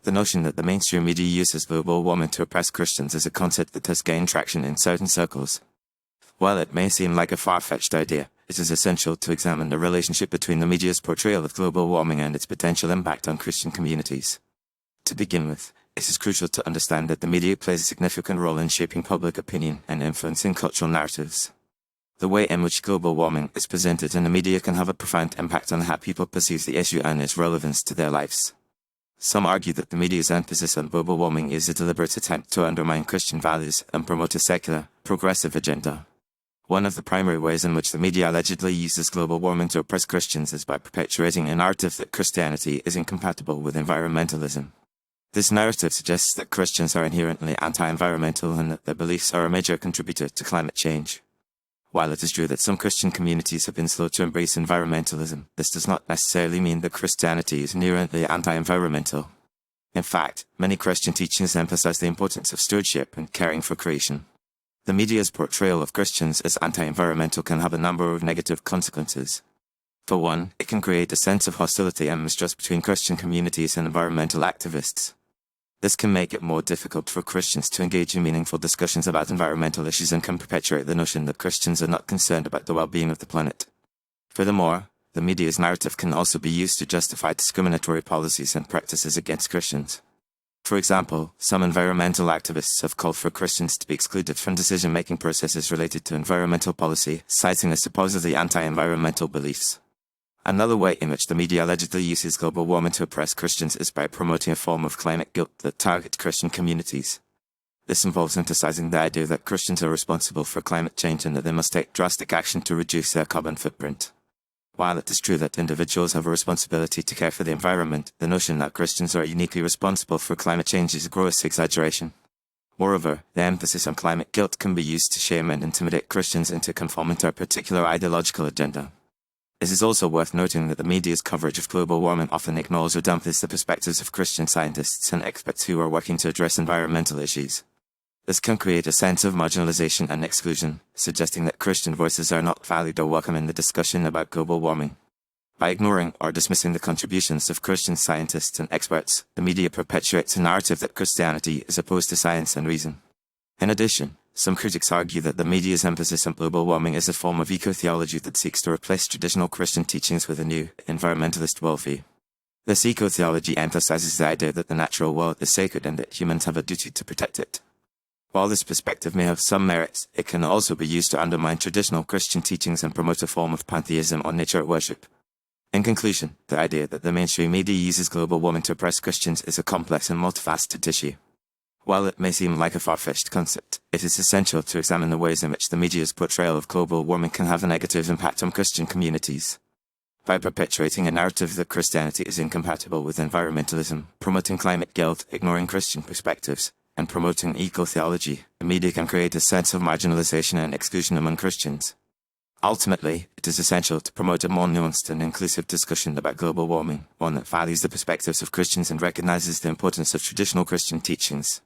The notion that the mainstream media uses global warming to oppress Christians is a concept that has gained traction in certain circles. While it may seem like a far-fetched idea, it is essential to examine the relationship between the media's portrayal of global warming and its potential impact on Christian communities. To begin with, it is crucial to understand that the media plays a significant role in shaping public opinion and influencing cultural narratives. The way in which global warming is presented in the media can have a profound impact on how people perceive the issue and its relevance to their lives. Some argue that the media's emphasis on global warming is a deliberate attempt to undermine Christian values and promote a secular, progressive agenda. One of the primary ways in which the media allegedly uses global warming to oppress Christians is by perpetuating a narrative that Christianity is incompatible with environmentalism. This narrative suggests that Christians are inherently anti-environmental and that their beliefs are a major contributor to climate change. While it is true that some Christian communities have been slow to embrace environmentalism, this does not necessarily mean that Christianity is inherently anti-environmental. In fact, many Christian teachings emphasize the importance of stewardship and caring for creation. The media's portrayal of Christians as anti-environmental can have a number of negative consequences. For one, it can create a sense of hostility and mistrust between Christian communities and environmental activists. This can make it more difficult for Christians to engage in meaningful discussions about environmental issues and can perpetuate the notion that Christians are not concerned about the well-being of the planet. Furthermore, the media's narrative can also be used to justify discriminatory policies and practices against Christians. For example, some environmental activists have called for Christians to be excluded from decision-making processes related to environmental policy, citing their supposedly anti-environmental beliefs. Another way in which the media allegedly uses global warming to oppress Christians is by promoting a form of climate guilt that targets Christian communities. This involves emphasizing the idea that Christians are responsible for climate change and that they must take drastic action to reduce their carbon footprint. While it is true that individuals have a responsibility to care for the environment, the notion that Christians are uniquely responsible for climate change is a gross exaggeration. Moreover, the emphasis on climate guilt can be used to shame and intimidate Christians into conforming to a particular ideological agenda. It is also worth noting that the media's coverage of global warming often ignores or downplays the perspectives of Christian scientists and experts who are working to address environmental issues. This can create a sense of marginalization and exclusion, suggesting that Christian voices are not valued or welcome in the discussion about global warming. By ignoring or dismissing the contributions of Christian scientists and experts, the media perpetuates a narrative that Christianity is opposed to science and reason. In addition, some critics argue that the media's emphasis on global warming is a form of eco-theology that seeks to replace traditional Christian teachings with a new, environmentalist worldview. This eco-theology emphasizes the idea that the natural world is sacred and that humans have a duty to protect it. While this perspective may have some merits, it can also be used to undermine traditional Christian teachings and promote a form of pantheism or nature worship. In conclusion, the idea that the mainstream media uses global warming to oppress Christians is a complex and multifaceted issue. While it may seem like a far-fetched concept, it is essential to examine the ways in which the media's portrayal of global warming can have a negative impact on Christian communities. By perpetuating a narrative that Christianity is incompatible with environmentalism, promoting climate guilt, ignoring Christian perspectives, and promoting eco-theology, the media can create a sense of marginalization and exclusion among Christians. Ultimately, it is essential to promote a more nuanced and inclusive discussion about global warming, one that values the perspectives of Christians and recognizes the importance of traditional Christian teachings.